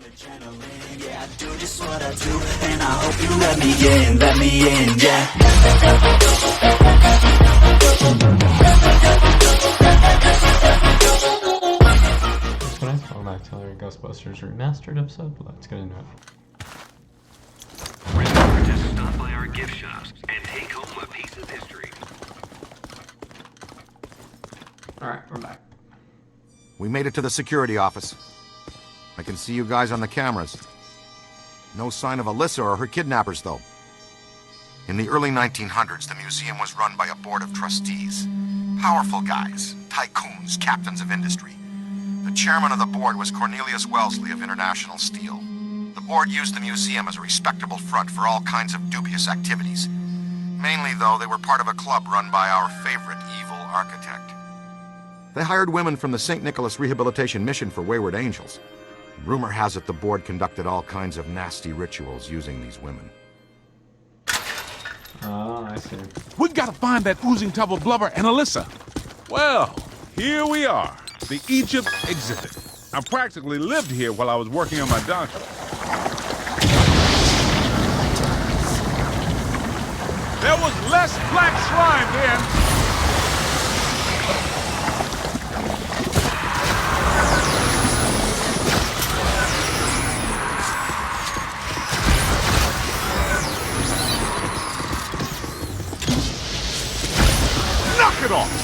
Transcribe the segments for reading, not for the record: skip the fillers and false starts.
adrenaline, yeah, I do just what I do, and I hope you let me in, yeah. That's what I felt back to our Ghostbusters Remastered episode. Let's get into it. Remember to stop by our gift shops and take home a piece of history. Alright, we're back. We made it to the security office. I can see you guys on the cameras. No sign of Alyssa or her kidnappers, though. In the early 1900s, the museum was run by a board of trustees. Powerful guys, tycoons, captains of industry. The chairman of the board was Cornelius Wellesley of International Steel. The board used the museum as a respectable front for all kinds of dubious activities. Mainly, though, they were part of a club run by our favorite evil architect. They hired women from the St. Nicholas Rehabilitation Mission for Wayward Angels. Rumor has it the board conducted all kinds of nasty rituals using these women. Oh, I see. We've got to find that oozing tub of blubber and Alyssa. Well, here we are, the Egypt exhibit. I practically lived here while I was working on my doctorate. There was less black slime then. Knock it off!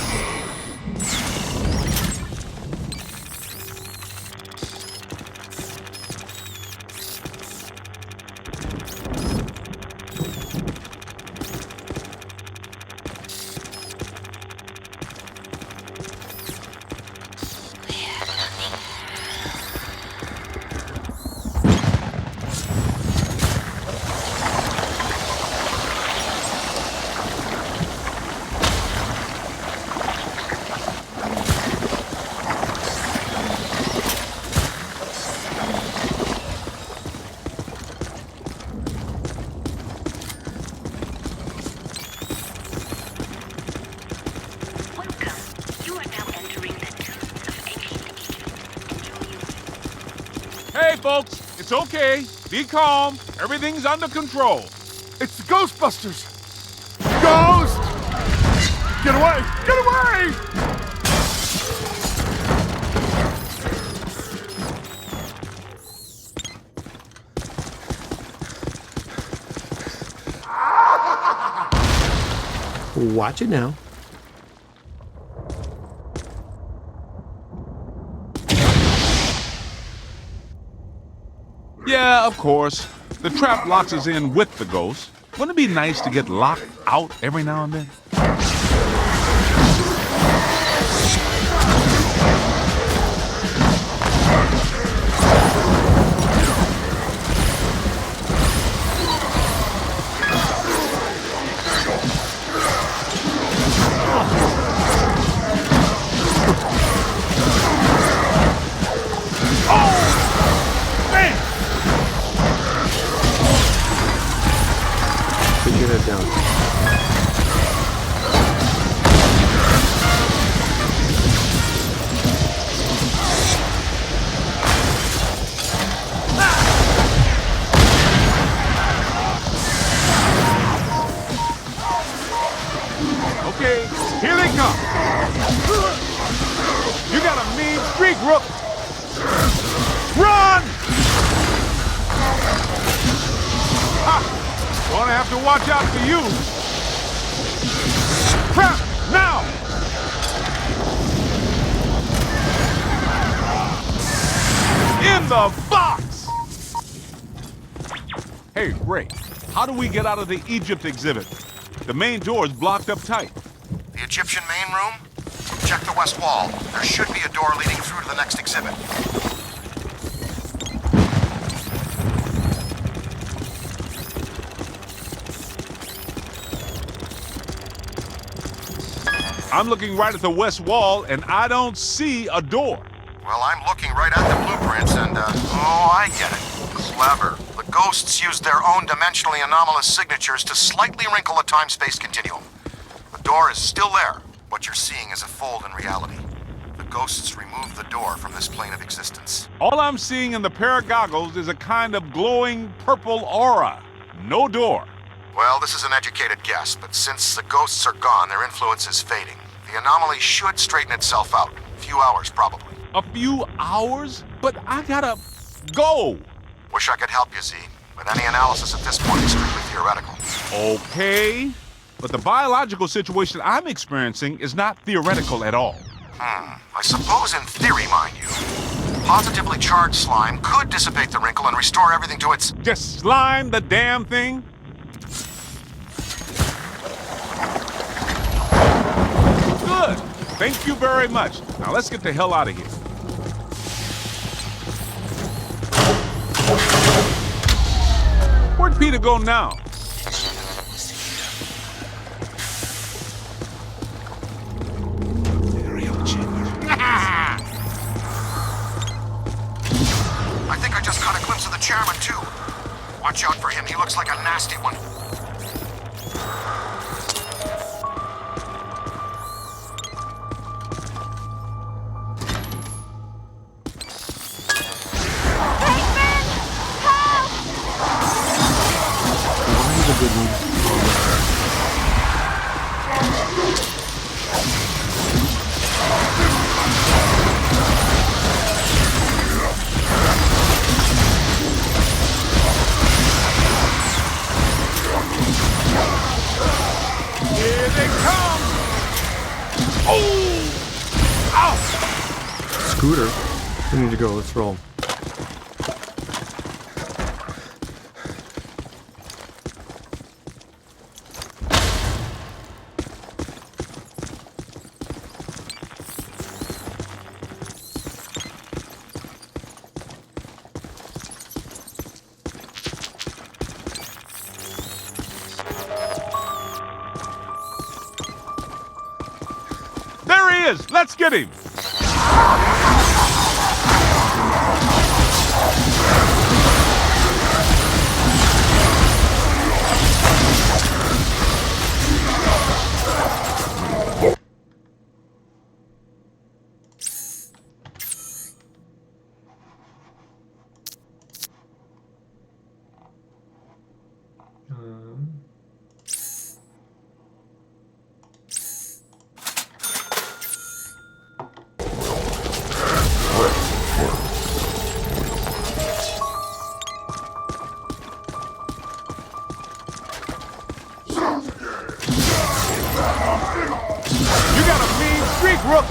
Hey, folks, it's okay. Be calm. Everything's under control. It's the Ghostbusters! Ghost! Get away! Get away! Watch it now. Yeah, of course. The trap locks us in with the ghost. Wouldn't it be nice to get locked out every now and then? Put your head down. Okay, here they come. You got a mean streak, Rook. Run! Ha! Gonna have to watch out for you. Trap now! In the box! Hey, Ray, how do we get out of the Egypt exhibit? The main door is blocked up tight. The Egyptian main room? Check the west wall. There should be a door leading through to the next exhibit. I'm looking right at the west wall, and I don't see a door. Well, I'm looking right at the blueprints, and, oh, I get it. Clever. The ghosts used their own dimensionally anomalous signatures to slightly wrinkle the time-space continuum. The door is still there. What you're seeing is a fold in reality. The ghosts removed the door from this plane of existence. All I'm seeing in the pair of goggles is a kind of glowing purple aura. No door. Well, this is an educated guess, but since the ghosts are gone, their influence is fading. The anomaly should straighten itself out. A few hours, probably. A few hours? But I gotta go. Wish I could help you, Z, but any analysis at this point is strictly theoretical. Okay. But the biological situation I'm experiencing is not theoretical at all. I suppose in theory, mind you, positively charged slime could dissipate the wrinkle and restore everything to its... Just slime the damn thing? Good. Thank you very much. Now let's get the hell out of here. Where'd Peter go now? I think I just caught a glimpse of the chairman, too. Watch out for him. He looks like a nasty one. Here they come! Oh! Ow! Scooter, we need to go. Let's roll. There he is! Let's get him! You got a mean streak, Rook!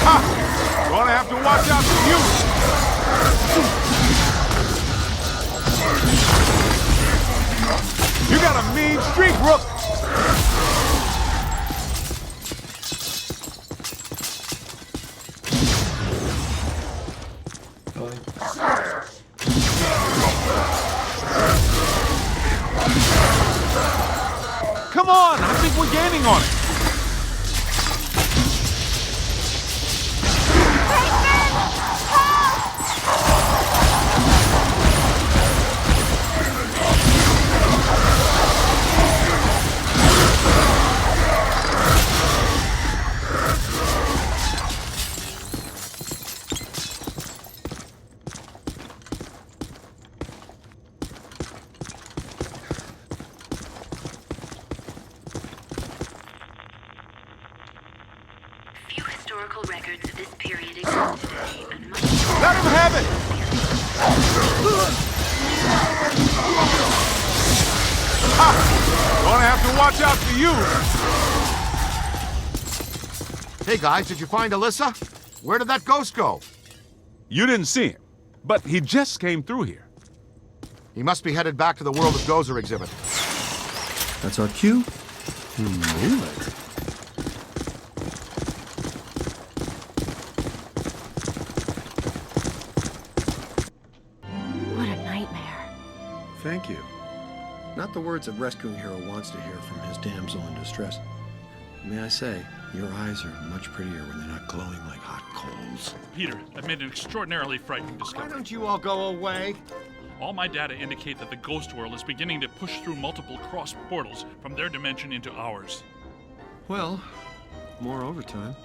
Ha! Gonna have to watch out for you! You got a mean streak, Rook! Come on! I think we're gaining on it! Few historical records of this period exist today, and much Let him have it! Ha! Gonna have to watch out for you! Hey, guys, did you find Alyssa? Where did that ghost go? You didn't see him, but he just came through here. He must be headed back to the World of Gozer exhibit. That's our cue. Move it. What a nightmare. Thank you. Not the words a rescuing hero wants to hear from his damsel in distress. May I say, your eyes are much prettier when they're not glowing like hot coals. Peter, I've made an extraordinarily frightening Why discovery. don't you all go away? All my data indicate that the ghost world is beginning to push through multiple cross portals from their dimension into ours. Well, more overtime.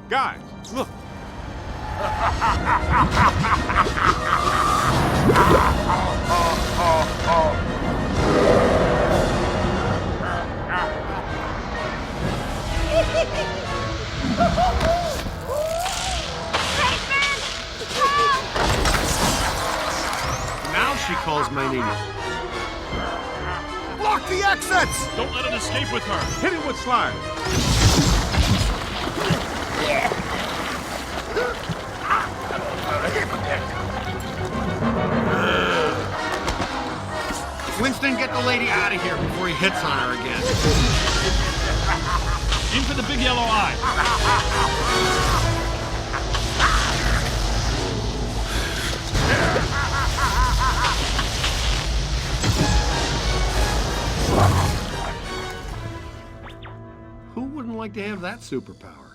Guys, look. Now she calls my name. Block the exits! Don't let it escape with her! Hit him with slime. Winston, get the lady out of here before he hits on her again. Aim for the big yellow eye! Who wouldn't like to have that superpower?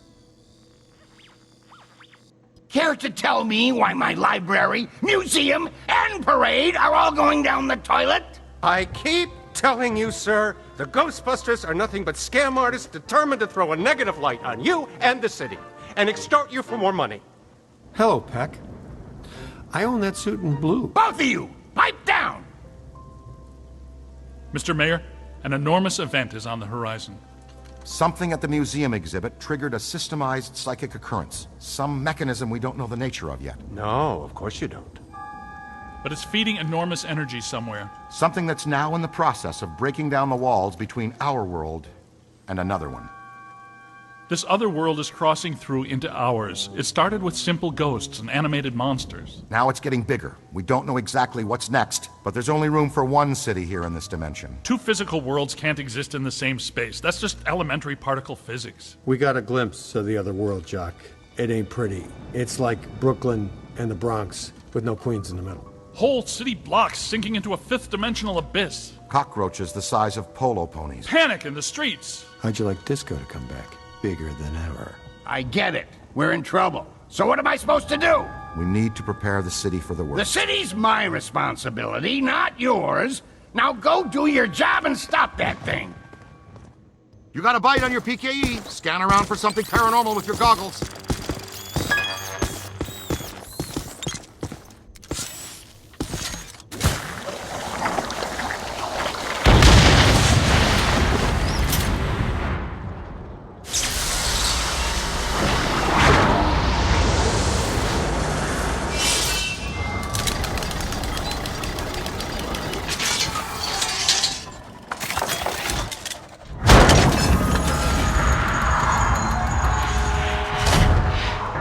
Care to tell me why my library, museum, and parade are all going down the toilet? I keep telling you, sir, the Ghostbusters are nothing but scam artists determined to throw a negative light on you and the city, and extort you for more money. Hello, Peck. I own that suit in blue. Both of you, pipe down! Mr. Mayor, an enormous event is on the horizon. Something at the museum exhibit triggered a systemized psychic occurrence. Some mechanism we don't know the nature of yet. No, of course you don't. But it's feeding enormous energy somewhere. Something that's now in the process of breaking down the walls between our world and another one. This other world is crossing through into ours. It started with simple ghosts and animated monsters. Now it's getting bigger. We don't know exactly what's next, but there's only room for one city here in this dimension. Two physical worlds can't exist in the same space. That's just elementary particle physics. We got a glimpse of the other world, Jock. It ain't pretty. It's like Brooklyn and the Bronx, with no Queens in the middle. Whole city blocks sinking into a fifth-dimensional abyss. Cockroaches the size of polo ponies. Panic in the streets. How'd you like disco to come back? Bigger than ever. I get it. We're in trouble. So what am I supposed to do? We need to prepare the city for the The worst. city's my responsibility, not yours. Now go do your job and stop that thing. You got a bite on your PKE. Scan around for something paranormal with your goggles.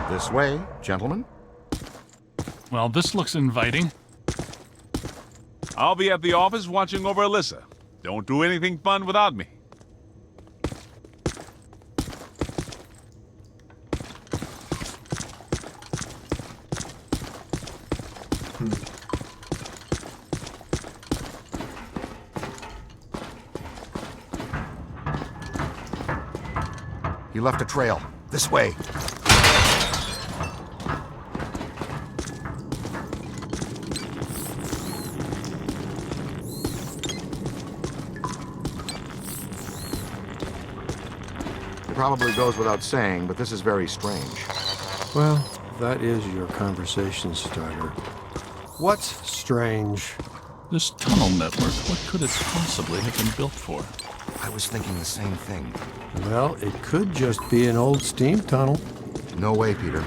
This way, gentlemen. Well, this looks inviting. I'll be at the office watching over Alyssa. Don't do anything fun without me. You left a trail. This way. It probably goes without saying, but this is very strange. Well, that is your conversation starter. What's strange? This tunnel network, what could it possibly have been built for? I was thinking the same thing. Well, it could just be an old steam tunnel. No way, Peter.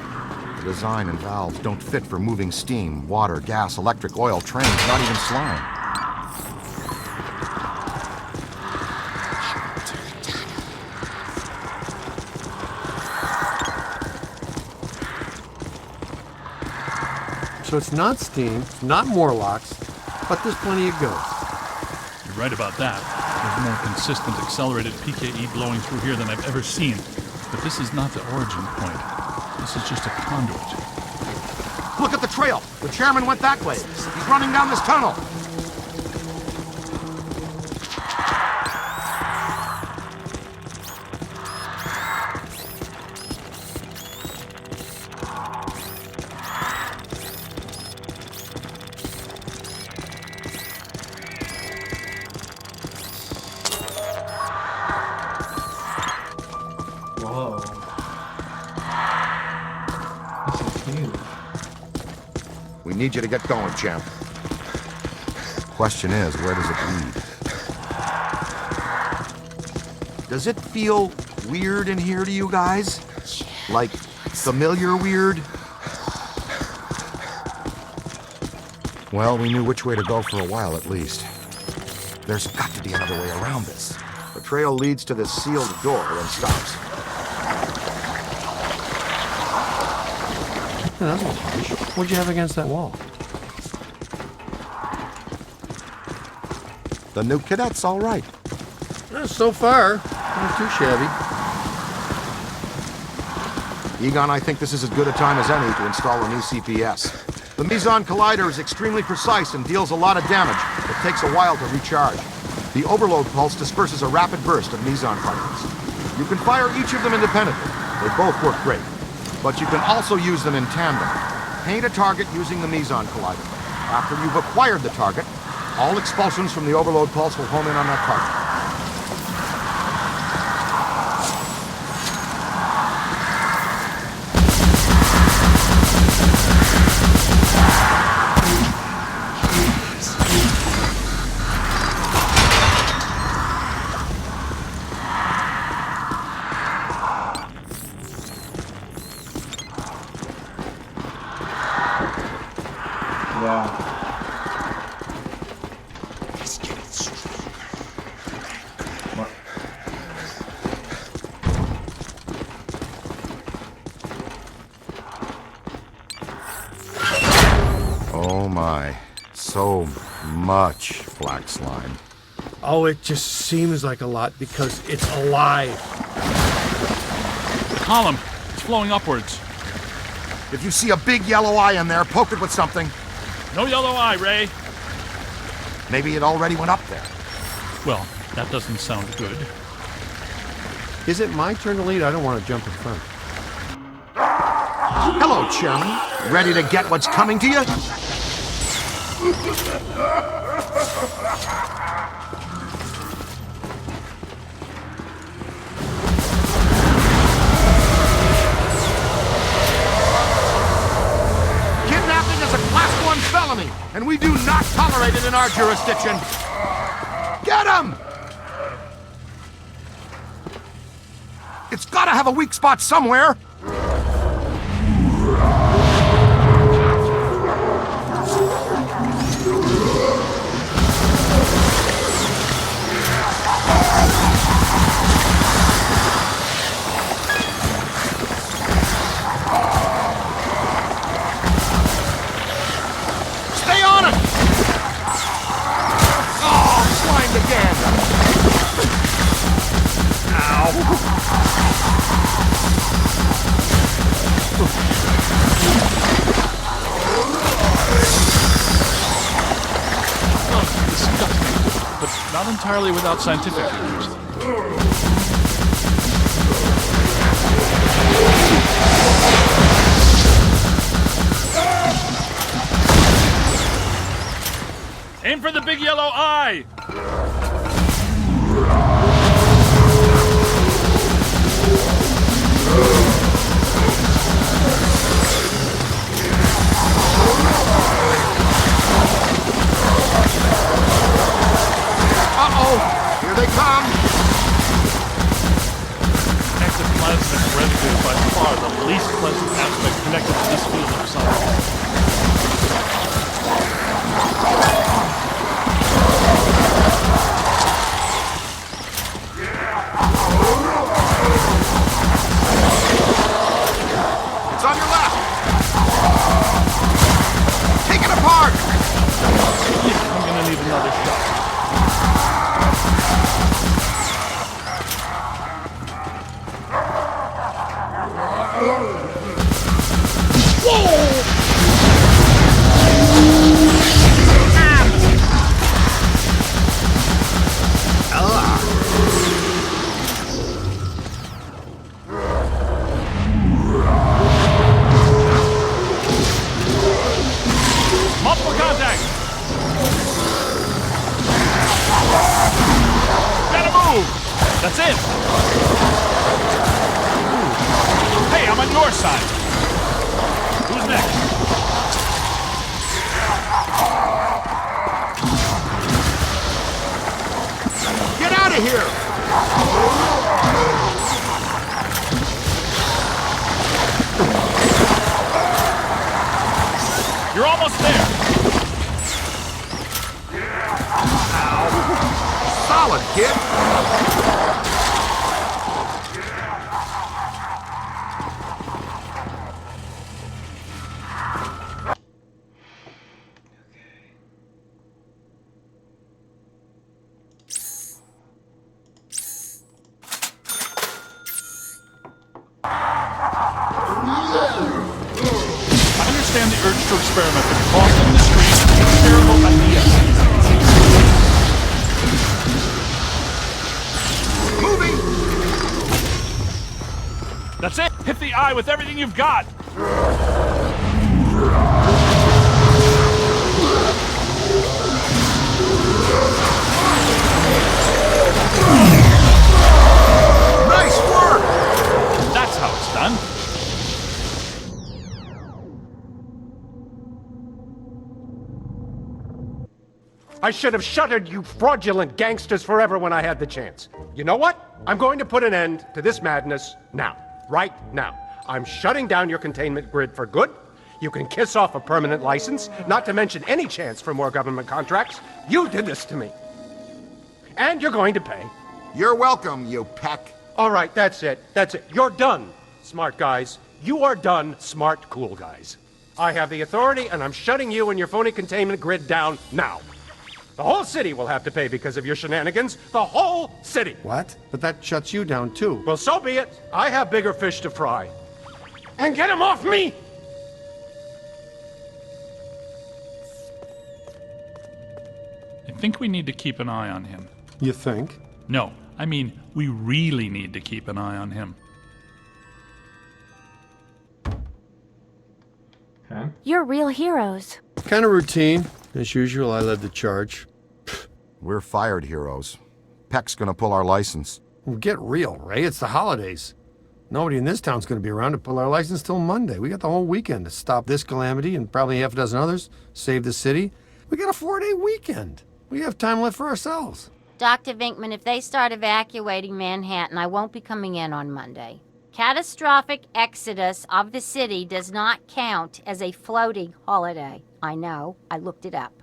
The design and valves don't fit for moving steam, water, gas, electric, oil, trains, not even slime. So it's not steam, not Morlocks, but there's plenty of ghosts. You're right about that. There's more consistent accelerated PKE blowing through here than I've ever seen. But this is not the origin point. This is just a conduit. Look at the trail. The chairman went that way. He's running down this tunnel. huge. We need you to get going, champ. Question is, where does it lead? Does it feel weird in here to you guys? Like, familiar weird? Well, we knew which way to go for a while, at least. There's got to be another way around this. The trail leads to this sealed door and stops. Yeah, that's a little harsh. What'd you have against that wall? The new cadet's all right. So far, not too shabby. Egon, I think this is as good a time as any to install a new CPS. The Meson Collider is extremely precise and deals a lot of damage. It takes a while to recharge. The overload pulse disperses a rapid burst of Meson particles. You can fire each of them independently. They both work great. But you can also use them in tandem. Paint a target using the Meson Collider. After you've acquired the target, all expulsions from the overload pulse will home in on that target. Oh my, so much black slime. Oh, it just seems like a lot because it's alive. The column, it's flowing upwards. If you see a big yellow eye in there, poke it with something. No yellow eye, Ray. Maybe it already went up there. Well, that doesn't sound good. Is it my turn to lead? I don't want to jump in front. Hello, Chairman. Ready to get what's coming to you? Kidnapping is a Class 1 felony, and we do not tolerate it in our jurisdiction. Get him! It's gotta have a weak spot somewhere. Stay on it! Oh, slimed again. Ow. Disgusting, but not entirely without scientific interest. Aim for the big yellow eye! Uh-oh! Here they come! Ectoplasmic residue is by far the least pleasant aspect connected to this field of science. It's on your left! Take it apart! I'm gonna need another shot. Multiple contact! Gotta move! That's it! Hey, I'm on your side! Who's of here! You're almost there. Solid, kid. I understand the urge to experiment, but crossing the street is a terrible idea. Moving! That's it! Hit the eye with everything you've got! Nice work! That's how it's done. I should have shuttered you fraudulent gangsters forever when I had the chance. You know what? I'm going to put an end to this madness now. Right now. I'm shutting down your containment grid for good. You can kiss off a permanent license, not to mention any chance for more government contracts. You did this to me. And you're going to pay. You're welcome, you peck. All right, that's it. That's it. You're done, smart guys. You are done, smart, cool guys. I have the authority, and I'm shutting you and your phony containment grid down now. The whole city will have to pay because of your shenanigans. The whole city. What? But that shuts you down, too. Well, so be it. I have bigger fish to fry. And get him off me! I think we need to keep an eye on him. You think? No, I mean, we really need to keep an eye on him. Okay. You're real heroes. Kind of routine. As usual, I led the charge. We're fired heroes. Peck's gonna pull our license. Well, get real, Ray. It's the holidays. Nobody in this town's going to be around to pull our license till Monday. We got the whole weekend to stop this calamity and probably half a dozen others, save the city. We got a 4-day weekend. We have time left for ourselves. Dr. Vinkman, if they start evacuating Manhattan, I won't be coming in on Monday. Catastrophic exodus of the city does not count as a floating holiday. I know. I looked it up.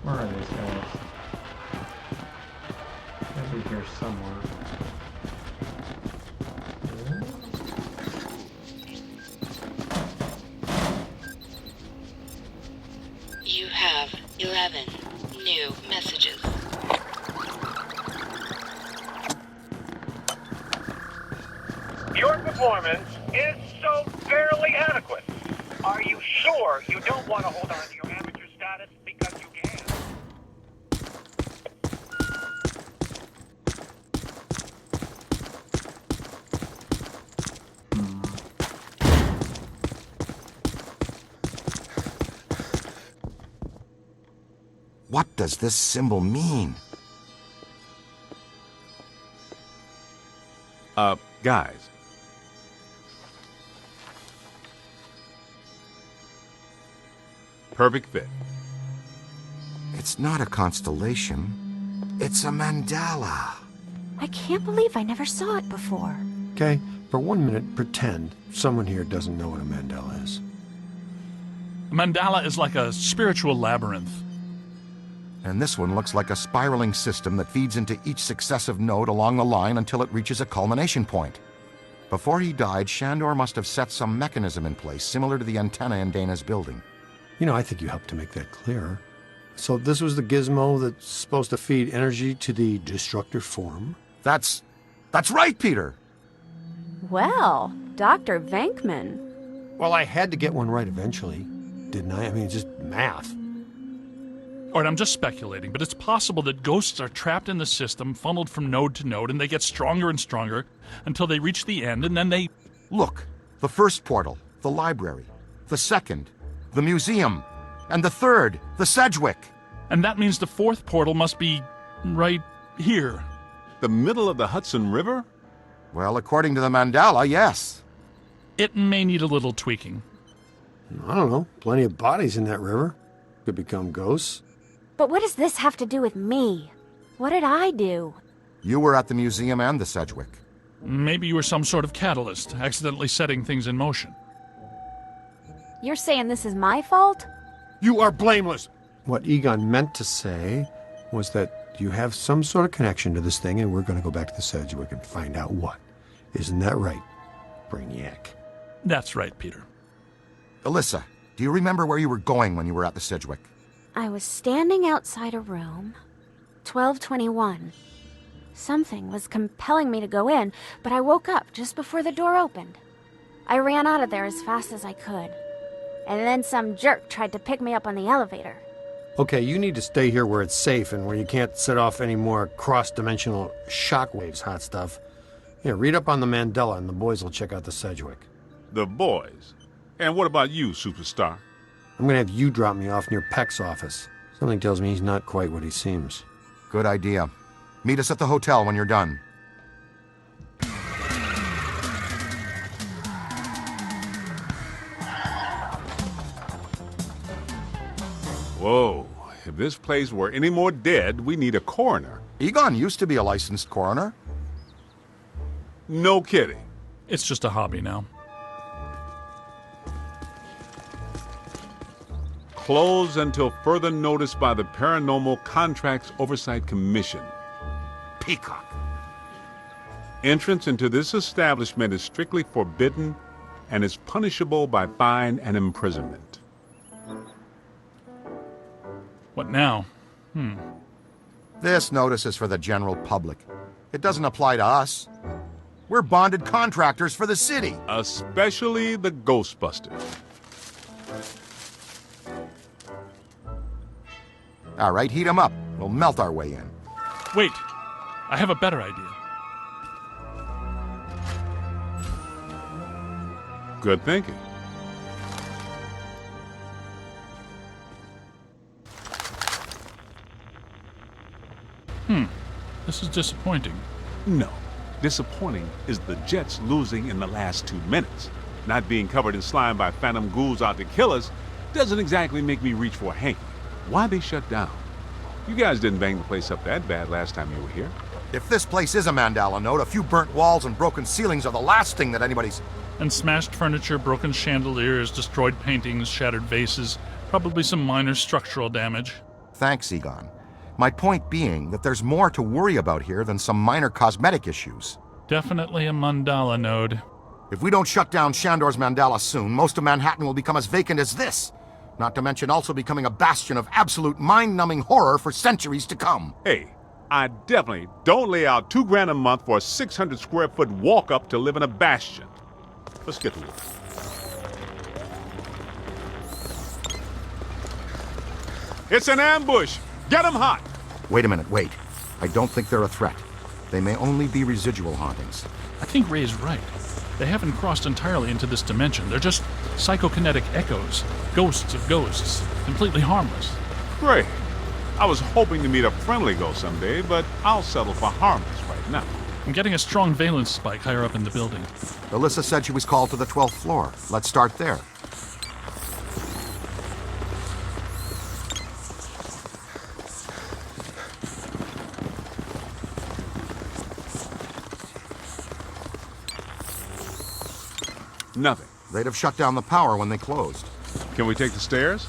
Where are these guys? Gotta be here somewhere. You have 11 new messages. Your performance is so barely adequate. Are you sure you don't want to hold on to your amateur status because you can? What does this symbol mean? Guys. Perfect fit. It's not a constellation. It's a mandala. I can't believe I never saw it before. Okay, for 1 minute, pretend someone here doesn't know what a mandala is. A mandala is like a spiritual labyrinth. And this one looks like a spiraling system that feeds into each successive node along the line until it reaches a culmination point. Before he died, Shandor must have set some mechanism in place, similar to the antenna in Dana's building. You know, I think you helped to make that clearer. So this was the gizmo that's supposed to feed energy to the destructor form? That's right, Peter! Well, Dr. Venkman. Well, I had to get one right eventually, didn't I? I mean, it's just math. All right, I'm just speculating, but it's possible that ghosts are trapped in the system, funneled from node to node, and they get stronger and stronger until they reach the end, and then they... Look, the first portal, the library. The second, the museum. And the third, the Sedgwick. And that means the fourth portal must be right here. The middle of the Hudson River? Well, according to the mandala, yes. It may need a little tweaking. I don't know. Plenty of bodies in that river. Could become ghosts. But what does this have to do with me? What did I do? You were at the museum and the Sedgwick. Maybe you were some sort of catalyst, accidentally setting things in motion. You're saying this is my fault? You are blameless. What Egon meant to say was that you have some sort of connection to this thing, and we're going to go back to the Sedgwick and find out what. Isn't that right, Brainiac? That's right, Peter. Alyssa, do you remember where you were going when you were at the Sedgwick? I was standing outside a room, 1221. Something was compelling me to go in, but I woke up just before the door opened. I ran out of there as fast as I could. And then some jerk tried to pick me up on the elevator. Okay, you need to stay here where it's safe and where you can't set off any more cross-dimensional shockwaves, hot stuff. Yeah, read up on the Mandela and the boys will check out the Sedgwick. The boys? And what about you, superstar? I'm gonna have you drop me off near Peck's office. Something tells me he's not quite what he seems. Good idea. Meet us at the hotel when you're done. Whoa, if this place were any more dead, we need a coroner. Egon used to be a licensed coroner. No kidding. It's just a hobby now. Closed until further notice by the Paranormal Contracts Oversight Commission. Peacock. Entrance into this establishment is strictly forbidden and is punishable by fine and imprisonment. What now? This notice is for the general public. It doesn't apply to us. We're bonded contractors for the city. Especially the Ghostbusters. All right, heat 'em up. We'll melt our way in. Wait, I have a better idea. Good thinking. This is disappointing. No. Disappointing is the Jets losing in the last 2 minutes. Not being covered in slime by phantom ghouls out to kill us doesn't exactly make me reach for a hanky. Why they shut down? You guys didn't bang the place up that bad last time you were here. If this place is a mandala node, a few burnt walls and broken ceilings are the last thing that anybody's... And smashed furniture, broken chandeliers, destroyed paintings, shattered vases, probably some minor structural damage. Thanks, Egon. My point being that there's more to worry about here than some minor cosmetic issues. Definitely a mandala node. If we don't shut down Shandor's mandala soon, most of Manhattan will become as vacant as this. Not to mention also becoming a bastion of absolute mind-numbing horror for centuries to come. Hey, I definitely don't lay out $2,000 a month for a 600 square foot walk-up to live in a bastion. Let's get to work. It's an ambush! Get 'em hot! Wait a minute, wait. I don't think they're a threat. They may only be residual hauntings. I think Ray's right. They haven't crossed entirely into this dimension. They're just psychokinetic echoes, ghosts of ghosts, completely harmless. Great. I was hoping to meet a friendly ghost someday, but I'll settle for harmless right now. I'm getting a strong valence spike higher up in the building. Alyssa said she was called to the 12th floor. Let's start there. Nothing. They'd have shut down the power when they closed. Can we take the stairs?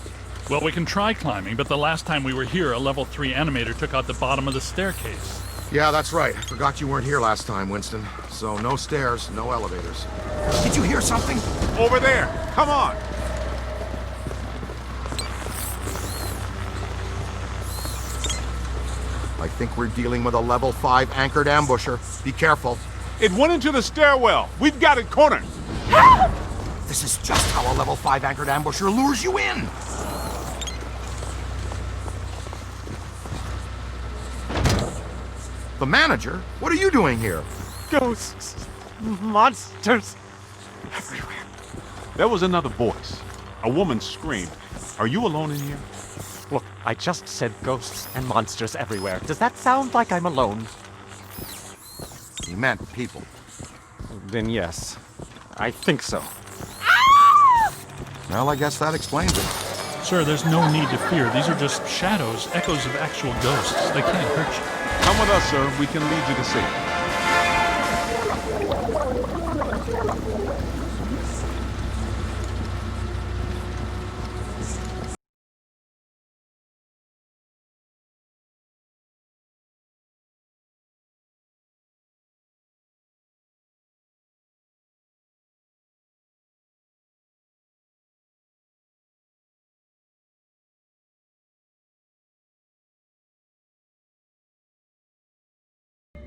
Well, we can try climbing, but the last time we were here, a level 3 animator took out the bottom of the staircase. Yeah, that's right. I forgot you weren't here last time, Winston. So no stairs, no elevators. Did you hear something? Over there! Come on! I think we're dealing with a level 5 anchored ambusher. Be careful. It went into the stairwell. We've got it cornered. This is just how a level 5 anchored ambusher lures you in. The manager? What are you doing here? Ghosts, monsters, everywhere. There was another voice. A woman screamed. Are you alone in here? Look, I just said ghosts and monsters everywhere. Does that sound like I'm alone? He meant people. Then yes. I think so. Well, I guess that explains it. Sir, there's no need to fear. These are just shadows, echoes of actual ghosts. They can't hurt you. Come with us, sir. We can lead you to safety.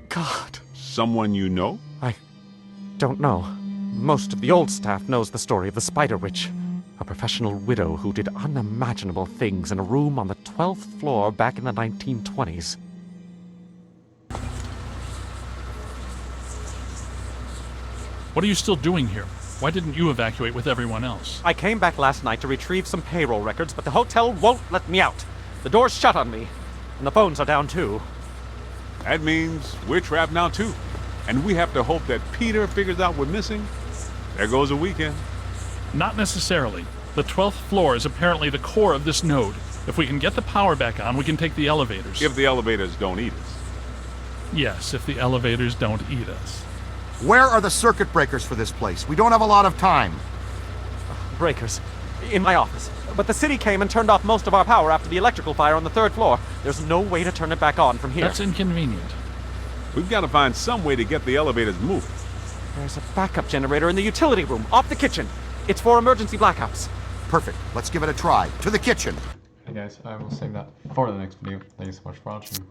God. Someone you know? I don't know. Most of the old staff knows the story of the Spider Witch, a professional widow who did unimaginable things in a room on the 12th floor back in the 1920s. What are you still doing here? Why didn't you evacuate with everyone else? I came back last night to retrieve some payroll records, but the hotel won't let me out. The door's shut on me, and the phones are down too. That means we're trapped now, too. And we have to hope that Peter figures out we're missing. There goes a weekend. Not necessarily. The 12th floor is apparently the core of this node. If we can get the power back on, we can take the elevators. If the elevators don't eat us. Yes, if the elevators don't eat us. Where are the circuit breakers for this place? We don't have a lot of time. Breakers. In my office. But the city came and turned off most of our power after the electrical fire on the 3rd floor. There's no way to turn it back on from here. That's inconvenient. We've got to find some way to get the elevators moving. There's a backup generator in the utility room, off the kitchen. It's for emergency blackouts. Perfect. Let's give it a try. To the kitchen. Hey guys, I will save that for the next video. Thank you so much for watching.